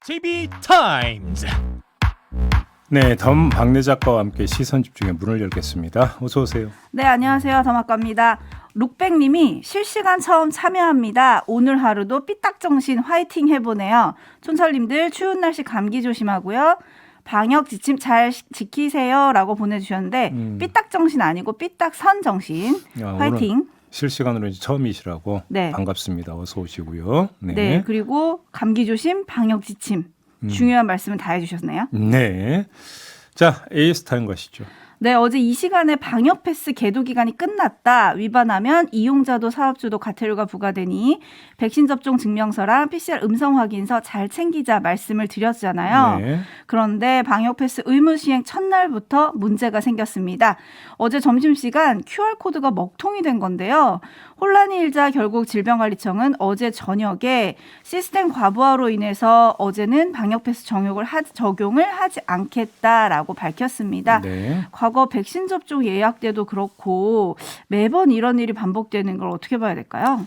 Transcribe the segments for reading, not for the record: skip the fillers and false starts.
JB타임즈. 네, 덤 박래 작가와 함께 시선 집중의 문을 열겠습니다. 어서 오세요. 네, 안녕하세요. 덤학과입니다. 룩백님이 실시간 처음 참여합니다. 오늘 하루도 삐딱정신 화이팅 해보네요. 촌철님들 추운 날씨 감기 조심하고요. 방역 지침 잘 지키세요 라고 보내주셨는데 삐딱정신 아니고 삐딱선정신 화이팅. 오늘 실시간으로 이제 처음이시라고 네. 반갑습니다. 어서 오시고요. 네, 그리고 감기 조심, 방역 지침 중요한 말씀을 다 해주셨네요. 네. 자, AS 타임 가시죠. 네, 어제 이 시간에 방역 패스 계도 기간이 끝났다. 위반하면 이용자도 사업주도 과태료가 부과되니 백신 접종 증명서랑 PCR 음성 확인서 잘 챙기자 말씀을 드렸잖아요. 네. 그런데 방역 패스 의무 시행 첫날부터 문제가 생겼습니다. 어제 점심시간 QR코드가 먹통이 된 건데요. 혼란이 일자 결국 질병관리청은 어제 저녁에 시스템 과부하로 인해서 어제는 방역 패스 적용을 하지 않겠다라고 밝혔습니다. 네. 과거 백신 접종 예약 때도 그렇고 매번 이런 일이 반복되는 걸 어떻게 봐야 될까요?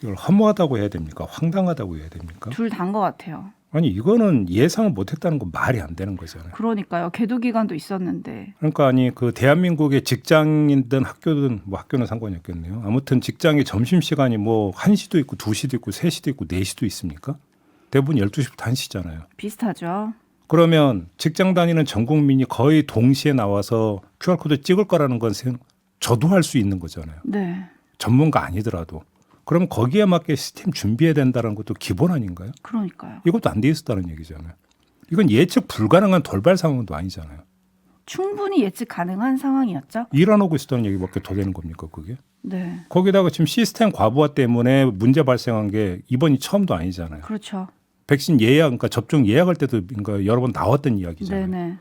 이걸 허무하다고 해야 됩니까? 황당하다고 해야 됩니까? 둘 다인 것 같아요. 아니, 이거는 예상을 못했다는 건 말이 안 되는 거잖아요. 그러니까요. 계도 기간도 있었는데. 그러니까 아니 그 대한민국의 직장이든 학교든 뭐 학교는 상관이 없겠네요. 아무튼 직장의 점심 시간이 뭐 1시도 있고 2시도 있고 3시도 있고 4시도 있습니까? 대부분 12시부터 1시잖아요. 비슷하죠. 그러면 직장 다니는 전 국민이 거의 동시에 나와서 QR코드 찍을 거라는 건 저도 할 수 있는 거잖아요. 네. 전문가 아니더라도. 그럼 거기에 맞게 시스템 준비해야 된다는 것도 기본 아닌가요? 그러니까요. 이것도 안 돼 있었다는 얘기잖아요. 이건 예측 불가능한 돌발 상황도 아니잖아요. 충분히 예측 가능한 상황이었죠. 일어나고 있었다는 얘기밖에 더 되는 겁니까, 그게? 네. 거기다가 지금 시스템 과부하 때문에 문제 발생한 게 이번이 처음도 아니잖아요. 그렇죠. 백신 예약, 그러니까 접종 예약할 때도 그러니까 여러 번 나왔던 이야기잖아요. 네네.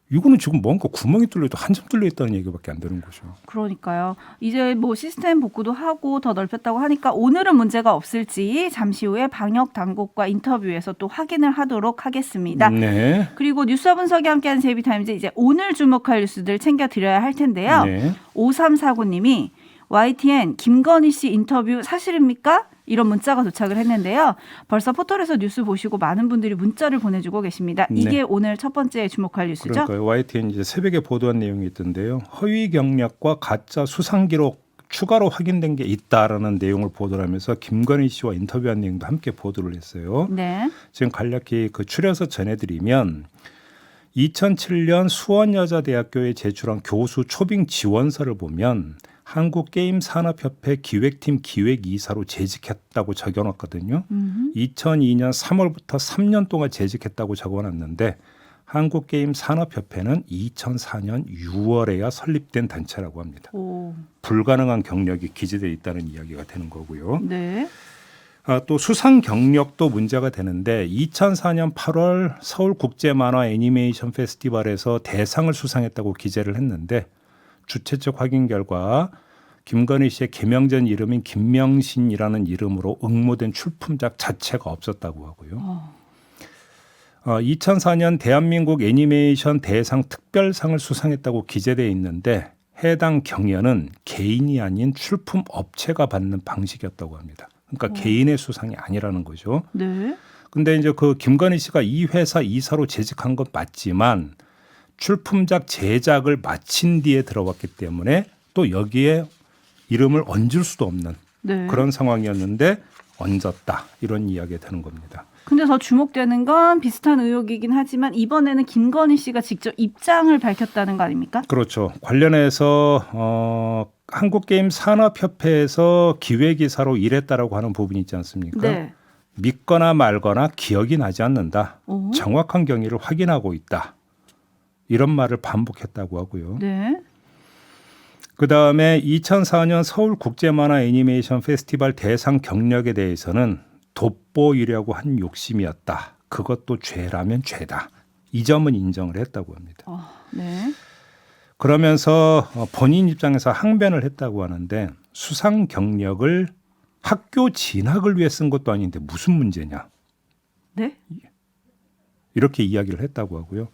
이거는 지금 뭔가 구멍이 뚫려도 한 점 뚫려 있다는 얘기밖에 안 되는 거죠. 그러니까요. 이제 뭐 시스템 복구도 하고 더 넓혔다고 하니까 오늘은 문제가 없을지 잠시 후에 방역 당국과 인터뷰에서 또 확인을 하도록 하겠습니다. 네. 그리고 뉴스와 분석이 함께하는 제이비타임즈 이제 오늘 주목할 뉴스들 챙겨드려야 할 텐데요. 네. 5349님이 YTN 김건희 씨 인터뷰 사실입니까? 이런 문자가 도착을 했는데요. 벌써 포털에서 뉴스 보시고 많은 분들이 문자를 보내주고 계십니다. 이게 네. 오늘 첫 번째 주목할 뉴스죠? 그러니까요. YTN 이제 새벽에 보도한 내용이 있던데요. 허위 경력과 가짜 수상 기록 추가로 확인된 게 있다라는 내용을 보도를 하면서 김건희 씨와 인터뷰한 내용도 함께 보도를 했어요. 네. 지금 간략히 그 추려서 전해드리면 2007년 수원여자대학교에 제출한 교수 초빙 지원서를 보면 한국게임산업협회 기획팀 기획이사로 재직했다고 적어놨거든요. 2002년 3월부터 3년 동안 재직했다고 적어놨는데 한국게임산업협회는 2004년 6월에야 설립된 단체라고 합니다. 오. 불가능한 경력이 기재되어 있다는 이야기가 되는 거고요. 네. 또 수상 경력도 문제가 되는데 2004년 8월 서울국제만화 애니메이션 페스티벌에서 대상을 수상했다고 기재를 했는데 주최 측 확인 결과 김건희 씨의 개명전 이름인 김명신이라는 이름으로 응모된 출품작 자체가 없었다고 하고요. 2004년 대한민국 애니메이션 대상 특별상을 수상했다고 기재되어 있는데 해당 경연은 개인이 아닌 출품 업체가 받는 방식이었다고 합니다. 그러니까 개인의 수상이 아니라는 거죠. 네. 근데 이제 그 김건희 씨가 이 회사 이사로 재직한 건 맞지만 출품작 제작을 마친 뒤에 들어왔기 때문에 또 여기에 이름을 얹을 수도 없는 네. 그런 상황이었는데 얹었다 이런 이야기가 되는 겁니다. 근데 더 주목되는 건 비슷한 의혹이긴 하지만 이번에는 김건희 씨가 직접 입장을 밝혔다는 거 아닙니까? 그렇죠. 관련해서 한국게임산업협회에서 기획이사로 일했다라고 하는 부분이 있지 않습니까? 네. 믿거나 말거나 기억이 나지 않는다. 오. 정확한 경위를 확인하고 있다. 이런 말을 반복했다고 하고요. 네. 그다음에 2004년 서울국제만화 애니메이션 페스티벌 대상 경력에 대해서는 돋보이려고 한 욕심이었다. 그것도 죄라면 죄다. 이 점은 인정을 했다고 합니다. 네. 그러면서 본인 입장에서 항변을 했다고 하는데 수상 경력을 학교 진학을 위해 쓴 것도 아닌데 무슨 문제냐. 네? 이렇게 이야기를 했다고 하고요.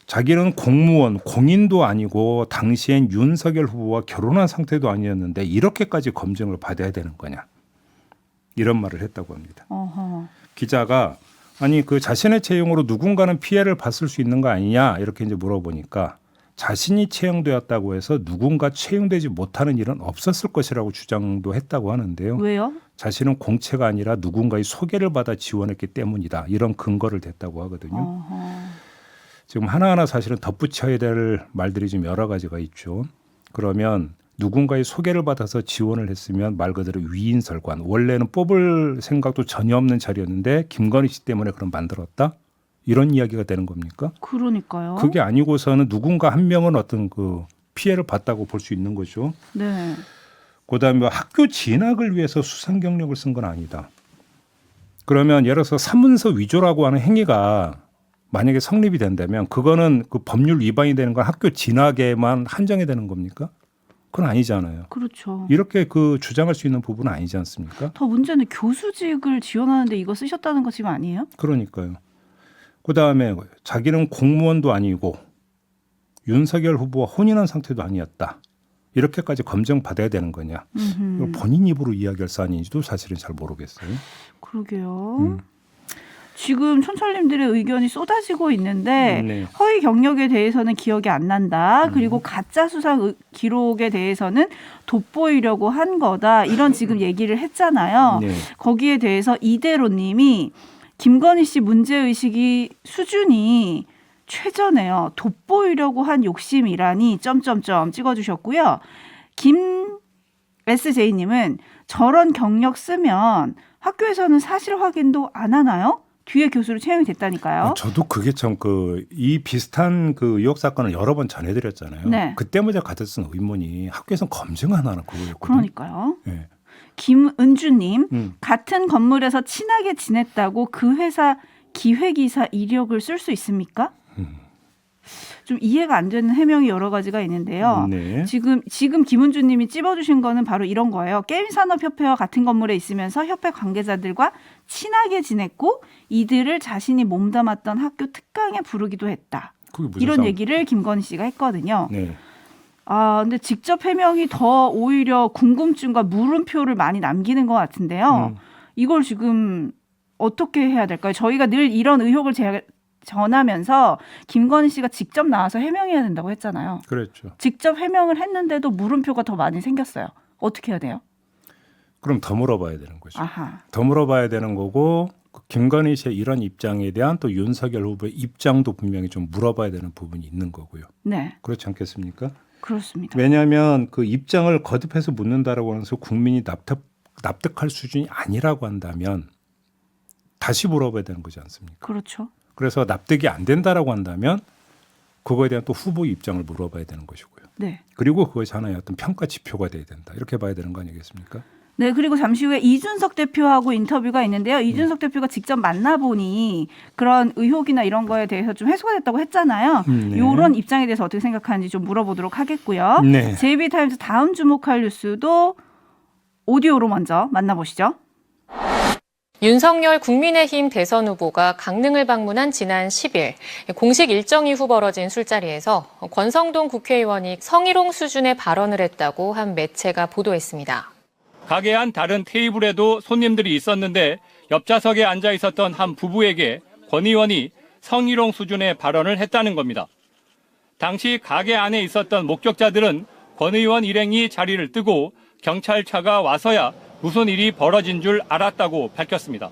자기는 공무원, 공인도 아니고 당시엔 윤석열 후보와 결혼한 상태도 아니었는데 이렇게까지 검증을 받아야 되는 거냐. 이런 말을 했다고 합니다. 어허. 기자가 아니 그 자신의 채용으로 누군가는 피해를 봤을 수 있는 거 아니냐 이렇게 이제 물어보니까 자신이 채용되었다고 해서 누군가 채용되지 못하는 일은 없었을 것이라고 주장도 했다고 하는데요. 왜요? 자신은 공채가 아니라 누군가의 소개를 받아 지원했기 때문이다. 이런 근거를 댔다고 하거든요. 어허. 지금 하나하나 사실은 덧붙여야 될 말들이 좀 여러 가지가 있죠. 그러면 누군가의 소개를 받아서 지원을 했으면 말 그대로 위인설관. 원래는 뽑을 생각도 전혀 없는 자리였는데 김건희 씨 때문에 그럼 만들었다? 이런 이야기가 되는 겁니까? 그러니까요. 그게 아니고서는 누군가 한 명은 어떤 그 피해를 봤다고 볼 수 있는 거죠. 네. 그다음에 학교 진학을 위해서 수상 경력을 쓴 건 아니다. 그러면 예를 들어서 사문서 위조라고 하는 행위가 만약에 성립이 된다면 그거는 그 법률 위반이 되는 건 학교 진학에만 한정이 되는 겁니까? 그건 아니잖아요. 그렇죠. 이렇게 그 주장할 수 있는 부분은 아니지 않습니까? 더 문제는 교수직을 지원하는데 이거 쓰셨다는 거 지금 아니에요? 그러니까요. 그다음에 자기는 공무원도 아니고 윤석열 후보와 혼인한 상태도 아니었다. 이렇게까지 검증받아야 되는 거냐. 음흠. 본인 입으로 이야기할 사안인지도 사실은 잘 모르겠어요. 그러게요. 지금 촌철님들의 의견이 쏟아지고 있는데 네. 허위 경력에 대해서는 기억이 안 난다. 그리고 가짜 수상 기록에 대해서는 돋보이려고 한 거다. 이런 지금 얘기를 했잖아요. 네. 거기에 대해서 이대로님이 김건희 씨 문제의식이 수준이 최저네요. 돋보이려고 한 욕심이라니 점점점 찍어주셨고요. 김 SJ님은 저런 경력 쓰면 학교에서는 사실 확인도 안 하나요? 뒤에 교수로 채용이 됐다니까요. 저도 그게 참 그 이 비슷한 그 의혹 사건을 여러 번 전해드렸잖아요. 네. 그때마다 가졌던 의문이 학교에서 검증 안 하는 그거였거든요. 그러니까요. 네. 김은주님 음. 같은 건물에서 친하게 지냈다고 그 회사 기획이사 이력을 쓸 수 있습니까? 좀 이해가 안 되는 해명이 여러 가지가 있는데요. 네. 지금 김은주님이 찝어주신 거는 바로 이런 거예요. 게임산업협회와 같은 건물에 있으면서 협회 관계자들과 친하게 지냈고 이들을 자신이 몸담았던 학교 특강에 부르기도 했다. 그게 무슨 이런 상- 얘기를 김건희 씨가 했거든요. 네. 아, 근데 직접 해명이 더 오히려 궁금증과 물음표를 많이 남기는 것 같은데요. 이걸 지금 어떻게 해야 될까요? 저희가 늘 이런 의혹을 전하면서 김건희 씨가 직접 나와서 해명해야 된다고 했잖아요. 그랬죠. 직접 해명을 했는데도 물음표가 더 많이 생겼어요. 어떻게 해야 돼요? 그럼 더 물어봐야 되는 거죠. 아하. 더 물어봐야 되는 거고 그 김건희 씨의 이런 입장에 대한 또 윤석열 후보의 입장도 분명히 좀 물어봐야 되는 부분이 있는 거고요. 네, 그렇지 않겠습니까? 그렇습니다. 왜냐하면 그 입장을 거듭해서 묻는다라고 하면서 국민이 납득할 수준이 아니라고 한다면 다시 물어봐야 되는 거지 않습니까? 그렇죠. 그래서 납득이 안 된다라고 한다면 그거에 대한 또 후보의 입장을 물어봐야 되는 것이고요. 네. 그리고 그것이 하나의 어떤 평가 지표가 돼야 된다. 이렇게 봐야 되는 거 아니겠습니까? 네, 그리고 잠시 후에 이준석 대표하고 인터뷰가 있는데요. 이준석 대표가 직접 만나보니 그런 의혹이나 이런 거에 대해서 좀 해소가 됐다고 했잖아요. 네. 이런 입장에 대해서 어떻게 생각하는지 좀 물어보도록 하겠고요. 네. JB타임즈 다음 주목할 뉴스도 오디오로 먼저 만나보시죠. 윤석열 국민의힘 대선 후보가 강릉을 방문한 지난 10일 공식 일정 이후 벌어진 술자리에서 권성동 국회의원이 성희롱 수준의 발언을 했다고 한 매체가 보도했습니다. 가게 안 다른 테이블에도 손님들이 있었는데 옆좌석에 앉아 있었던 한 부부에게 권 의원이 성희롱 수준의 발언을 했다는 겁니다. 당시 가게 안에 있었던 목격자들은 권 의원 일행이 자리를 뜨고 경찰차가 와서야 무슨 일이 벌어진 줄 알았다고 밝혔습니다.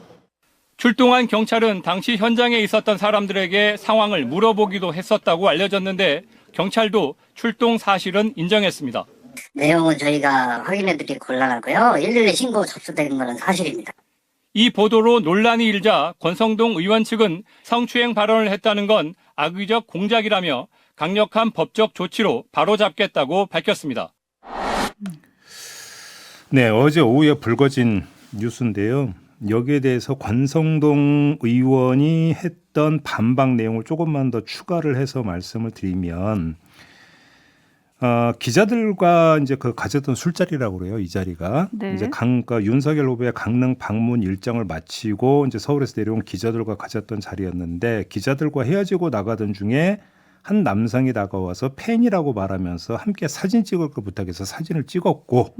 출동한 경찰은 당시 현장에 있었던 사람들에게 상황을 물어보기도 했었다고 알려졌는데 경찰도 출동 사실은 인정했습니다. 내용은 저희가 확인해드리기 곤란하고요. 112 신고 접수된 것은 사실입니다. 이 보도로 논란이 일자 권성동 의원 측은 성추행 발언을 했다는 건 악의적 공작이라며 강력한 법적 조치로 바로잡겠다고 밝혔습니다. 네, 어제 오후에 불거진 뉴스인데요. 여기에 대해서 권성동 의원이 했던 반박 내용을 조금만 더 추가를 해서 말씀을 드리면 기자들과 이제 그 가졌던 술자리라고 그래요. 이 자리가 네. 이제 그러니까 윤석열 후보의 강릉 방문 일정을 마치고 이제 서울에서 내려온 기자들과 가졌던 자리였는데 기자들과 헤어지고 나가던 중에 한 남성이 다가와서 팬이라고 말하면서 함께 사진 찍을 걸 부탁해서 사진을 찍었고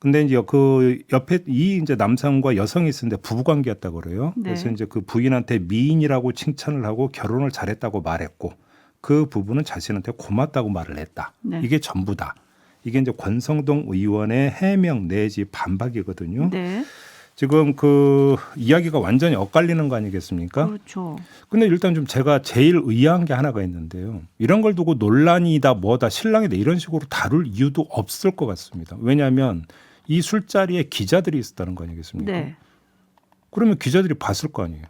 근데 이제 그 옆에 이 이제 남성과 여성이 있었는데 부부 관계였다고 그래요. 네. 그래서 이제 그 부인한테 미인이라고 칭찬을 하고 결혼을 잘했다고 말했고 그 부부는 자신한테 고맙다고 말을 했다. 네. 이게 전부다. 이게 이제 권성동 의원의 해명 내지 반박이거든요. 네. 지금 그 이야기가 완전히 엇갈리는 거 아니겠습니까? 그렇죠. 근데 일단 좀 제가 제일 의아한 게 하나가 있는데요. 이런 걸 두고 논란이다 뭐다 신랑이다 이런 식으로 다룰 이유도 없을 것 같습니다. 왜냐하면 이 술자리에 기자들이 있었다는 거 아니겠습니까? 네. 그러면 기자들이 봤을 거 아니에요.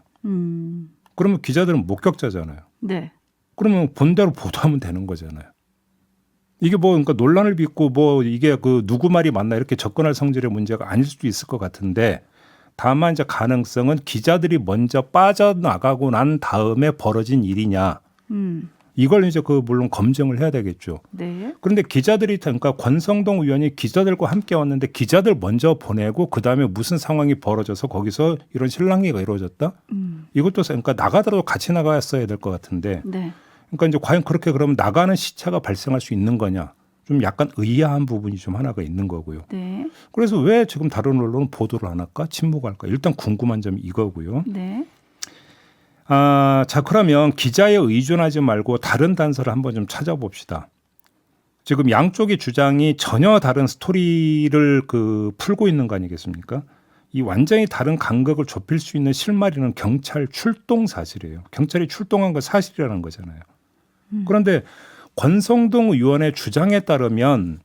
그러면 기자들은 목격자잖아요. 네. 그러면 본대로 보도하면 되는 거잖아요. 이게 뭐 그러니까 논란을 빚고 뭐 이게 그 누구 말이 맞나 이렇게 접근할 성질의 문제가 아닐 수도 있을 것 같은데 다만 이제 가능성은 기자들이 먼저 빠져나가고 난 다음에 벌어진 일이냐 이걸 이제 그 물론 검증을 해야 되겠죠. 네. 그런데 기자들이 그러니까 권성동 의원이 기자들과 함께 왔는데 기자들 먼저 보내고 그 다음에 무슨 상황이 벌어져서 거기서 이런 실랑이가 이루어졌다. 이것도 그러니까 나가더라도 같이 나갔어야 될 것 같은데. 네. 그러니까 이제 과연 그렇게 그러면 나가는 시차가 발생할 수 있는 거냐? 좀 약간 의아한 부분이 좀 하나가 있는 거고요. 네. 그래서 왜 지금 다른 언론은 보도를 안 할까? 침묵할까? 일단 궁금한 점이 이거고요. 네. 자 그러면 기자에 의존하지 말고 다른 단서를 한번 좀 찾아봅시다. 지금 양쪽의 주장이 전혀 다른 스토리를 그 풀고 있는 거 아니겠습니까? 이 완전히 다른 간극을 좁힐 수 있는 실마리는 경찰 출동 사실이에요. 경찰이 출동한 건 사실이라는 거잖아요. 그런데 권성동 의원의 주장에 따르면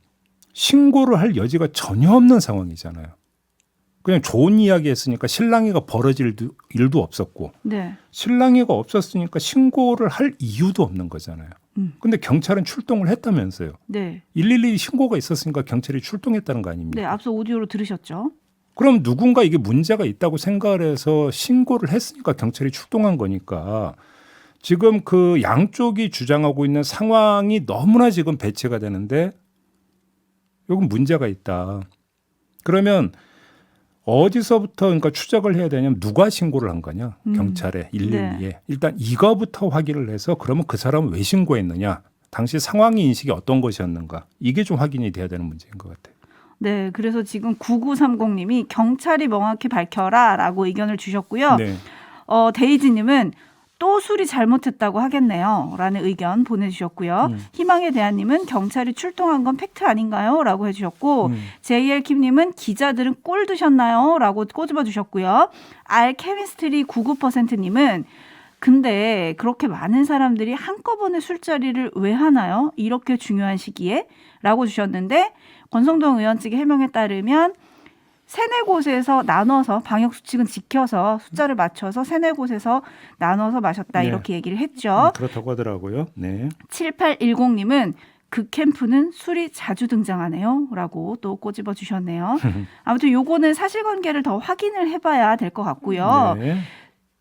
신고를 할 여지가 전혀 없는 상황이잖아요. 그냥 좋은 이야기 했으니까 실랑이가 벌어질 일도 없었고 네. 실랑이가 없었으니까 신고를 할 이유도 없는 거잖아요. 근데 경찰은 출동을 했다면서요. 네. 112 신고가 있었으니까 경찰이 출동했다는 거 아닙니까? 네. 앞서 오디오로 들으셨죠? 그럼 누군가 이게 문제가 있다고 생각을 해서 신고를 했으니까 경찰이 출동한 거니까 지금 그 양쪽이 주장하고 있는 상황이 너무나 지금 배치가 되는데 이건 문제가 있다. 그러면 어디서부터 그러니까 추적을 해야 되냐면 누가 신고를 한 거냐? 경찰에 112에. 네. 일단 이거부터 확인을 해서 그러면 그 사람은 왜 신고했느냐? 당시 상황의 인식이 어떤 것이었는가? 이게 좀 확인이 돼야 되는 문제인 것 같아요. 네. 그래서 지금 9930님이 경찰이 명확히 밝혀라라고 의견을 주셨고요. 네. 데이지님은 또 술이 잘못했다고 하겠네요. 라는 의견 보내주셨고요. 희망의 대한님은 경찰이 출동한 건 팩트 아닌가요? 라고 해주셨고 JL킴님은 기자들은 꼴 드셨나요? 라고 꼬집어 주셨고요. 알케미스트리 99%님은 근데 그렇게 많은 사람들이 한꺼번에 술자리를 왜 하나요? 이렇게 중요한 시기에? 라고 주셨는데 권성동 의원 측의 해명에 따르면 세네 곳에서 나눠서 방역수칙은 지켜서 숫자를 맞춰서 세네 곳에서 나눠서 마셨다 네. 이렇게 얘기를 했죠. 그렇다고 하더라고요. 네. 7810님은 그 캠프는 술이 자주 등장하네요. 라고 또 꼬집어 주셨네요. 아무튼 요거는 사실관계를 더 확인을 해봐야 될 것 같고요. 네.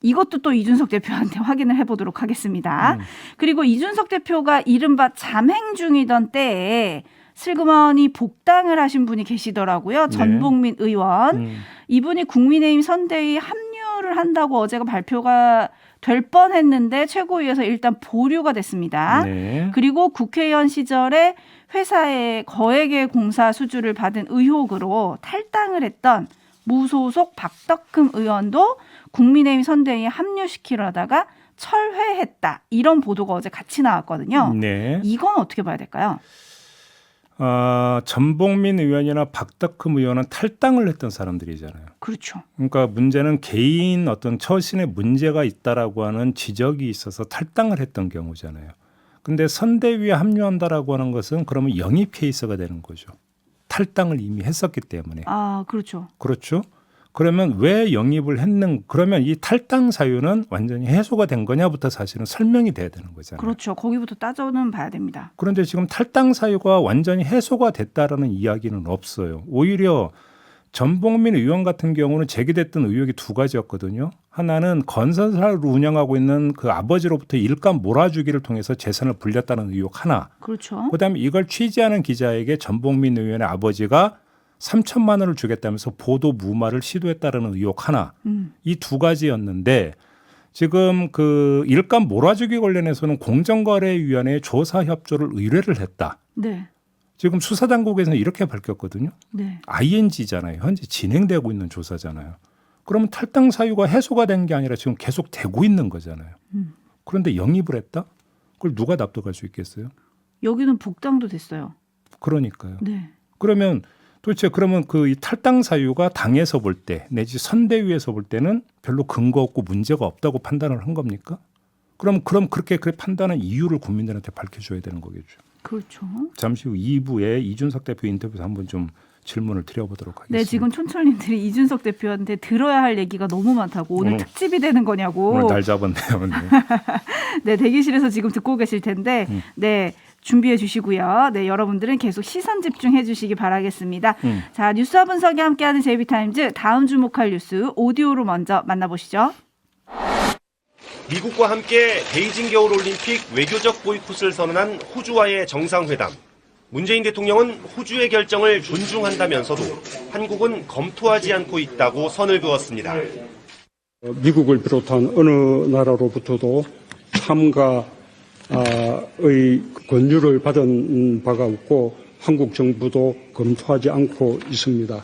이것도 또 이준석 대표한테 확인을 해보도록 하겠습니다. 그리고 이준석 대표가 이른바 잠행 중이던 때에 슬그머니 복당을 하신 분이 계시더라고요. 네. 전복민 의원. 이분이 국민의힘 선대위 합류를 한다고 어제가 발표가 될 뻔했는데 최고위에서 일단 보류가 됐습니다. 네. 그리고 국회의원 시절에 회사의 거액의 공사 수주를 받은 의혹으로 탈당을 했던 무소속 박덕흠 의원도 국민의힘 선대위에 합류시키려다가 철회했다. 이런 보도가 어제 같이 나왔거든요. 네. 이건 어떻게 봐야 될까요? 전복민 의원이나 박덕흠 의원은 탈당을 했던 사람들이잖아요. 그렇죠. 그러니까 문제는 개인 어떤 처신에 문제가 있다라고 하는 지적이 있어서 탈당을 했던 경우잖아요. 근데 선대위에 합류한다라고 하는 것은 그러면 영입 케이스가 되는 거죠. 탈당을 이미 했었기 때문에. 아, 그렇죠. 그렇죠. 그러면 왜 영입을 했는 그러면 이 탈당 사유는 완전히 해소가 된 거냐부터 사실은 설명이 돼야 되는 거잖아요. 그렇죠. 거기부터 따져는 봐야 됩니다. 그런데 지금 탈당 사유가 완전히 해소가 됐다라는 이야기는 없어요. 오히려 전복민 의원 같은 경우는 제기됐던 의혹이 두 가지였거든요. 하나는 건설사를 운영하고 있는 그 아버지로부터 일감 몰아주기를 통해서 재산을 불렸다는 의혹 하나. 그렇죠. 그다음에 이걸 취재하는 기자에게 전복민 의원의 아버지가 3천만 원을 주겠다면서 보도 무마를 시도했다는 의혹 하나. 이 두 가지였는데 지금 그 일감 몰아주기 관련해서는 공정거래위원회에 조사 협조를 의뢰를 했다. 네. 지금 수사당국에서는 이렇게 밝혔거든요. 네. ING잖아요. 현재 진행되고 있는 조사잖아요. 그러면 탈당 사유가 해소가 된 게 아니라 지금 계속 되고 있는 거잖아요. 그런데 영입을 했다? 그걸 누가 납득할 수 있겠어요? 여기는 복당도 됐어요. 그러니까요. 네. 그러면 도대체 그러면 그 이 탈당 사유가 당에서 볼 때 내지 선대위에서 볼 때는 별로 근거 없고 문제가 없다고 판단을 한 겁니까? 그럼 그렇게 판단한 이유를 국민들한테 밝혀줘야 되는 거겠죠. 그렇죠. 잠시 후 2부에 이준석 대표 인터뷰에서 한번 좀 질문을 드려보도록 하겠습니다. 네, 지금 촌철님들이 이준석 대표한테 들어야 할 얘기가 너무 많다고 오늘 특집이 되는 거냐고. 오늘 날 잡았네요. 네. 네, 대기실에서 지금 듣고 계실 텐데, 네. 준비해 주시고요. 네, 여러분들은 계속 시선 집중해 주시기 바라겠습니다. 자, 뉴스와 분석이 함께하는 JB타임즈 다음 주목할 뉴스 오디오로 먼저 만나보시죠. 미국과 함께 베이징 겨울올림픽 외교적 보이콧을 선언한 호주와의 정상회담. 문재인 대통령은 호주의 결정을 존중한다면서도 한국은 검토하지 않고 있다고 선을 그었습니다. 미국을 비롯한 어느 나라로부터도 참가의 권유를 받은 바가 없고 한국 정부도 검토하지 않고 있습니다.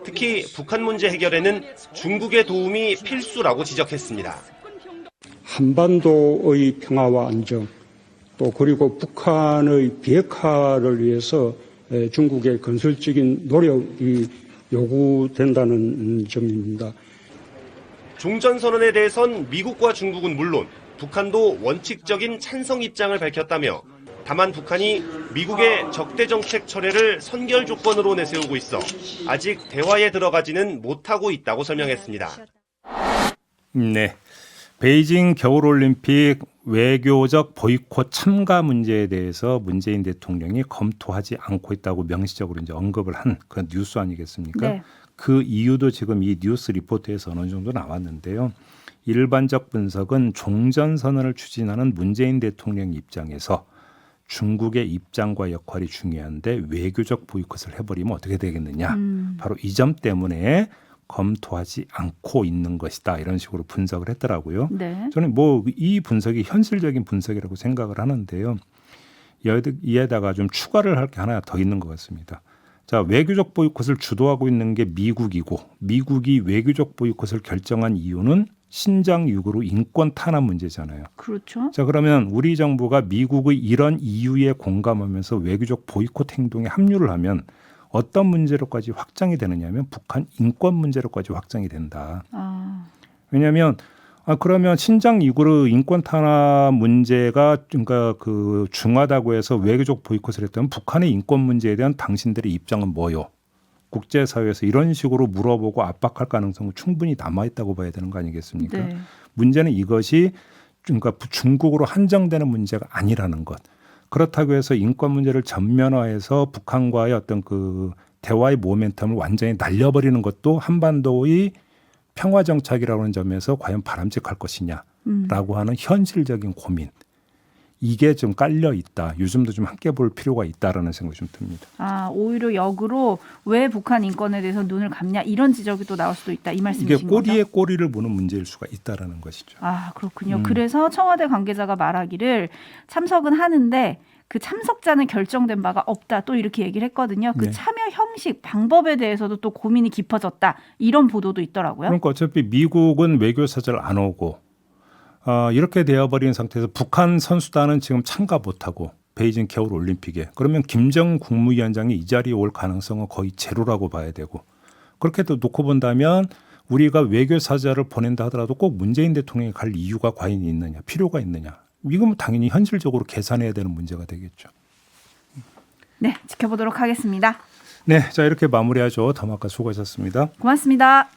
특히 북한 문제 해결에는 중국의 도움이 필수라고 지적했습니다. 한반도의 평화와 안정, 또 그리고 북한의 비핵화를 위해서 중국의 건설적인 노력이 요구된다는 점입니다. 종전선언에 대해선 미국과 중국은 물론 북한도 원칙적인 찬성 입장을 밝혔다며 다만 북한이 미국의 적대정책 철회를 선결 조건으로 내세우고 있어 아직 대화에 들어가지는 못하고 있다고 설명했습니다. 네. 베이징 겨울올림픽 외교적 보이콧 참가 문제에 대해서 문재인 대통령이 검토하지 않고 있다고 명시적으로 이제 언급을 한 그런 뉴스 아니겠습니까? 네. 그 이유도 지금 이 뉴스 리포트에서 어느 정도 나왔는데요. 일반적 분석은 종전선언을 추진하는 문재인 대통령 입장에서 중국의 입장과 역할이 중요한데 외교적 보이콧을 해버리면 어떻게 되겠느냐. 바로 이 점 때문에 검토하지 않고 있는 것이다. 이런 식으로 분석을 했더라고요. 네. 저는 이 분석이 현실적인 분석이라고 생각을 하는데요. 이에다가 좀 추가를 할 게 하나 더 있는 것 같습니다. 자, 외교적 보이콧을 주도하고 있는 게 미국이고 미국이 외교적 보이콧을 결정한 이유는 신장 유구르 인권 탄압 문제잖아요. 그렇죠. 자, 그러면 우리 정부가 미국의 이런 이유에 공감하면서 외교적 보이콧 행동에 합류를 하면 어떤 문제로까지 확장이 되느냐면 북한 인권 문제로까지 확장이 된다. 왜냐하면 그러면 신장 유구르 인권 탄압 문제가 그러니까 그 중하다고 해서 외교적 보이콧을 했다면 북한의 인권 문제에 대한 당신들의 입장은 뭐요? 국제사회에서 이런 식으로 물어보고 압박할 가능성은 충분히 남아있다고 봐야 되는 거 아니겠습니까? 네. 문제는 이것이 그러니까 중국으로 한정되는 문제가 아니라는 것. 그렇다고 해서 인권 문제를 전면화해서 북한과의 어떤 그 대화의 모멘텀을 완전히 날려버리는 것도 한반도의 평화 정착이라고 하는 점에서 과연 바람직할 것이냐라고 하는 현실적인 고민. 이게 좀 깔려 있다. 요즘도 좀 함께 볼 필요가 있다라는 생각이 좀 듭니다. 오히려 역으로 왜 북한 인권에 대해서 눈을 감냐 이런 지적이 또 나올 수도 있다. 이 말씀이신 이게 거죠? 꼬리에 꼬리를 무는 문제일 수가 있다라는 것이죠. 그렇군요. 그래서 청와대 관계자가 말하기를 참석은 하는데 그 참석자는 결정된 바가 없다. 또 이렇게 얘기를 했거든요. 그 네. 참여 형식, 방법에 대해서도 또 고민이 깊어졌다. 이런 보도도 있더라고요. 그러니까 어차피 미국은 외교사절 안 오고 이렇게 되어버린 상태에서 북한 선수단은 지금 참가 못하고 베이징 겨울올림픽에 그러면 김정은 국무위원장이 이 자리에 올 가능성은 거의 제로라고 봐야 되고 그렇게 또 놓고 본다면 우리가 외교사절을 보낸다 하더라도 꼭 문재인 대통령이 갈 이유가 과연 있느냐 필요가 있느냐 이건 당연히 현실적으로 계산해야 되는 문제가 되겠죠. 네, 지켜보도록 하겠습니다. 네, 자 이렇게 마무리하죠. 담화가 수고하셨습니다. 고맙습니다.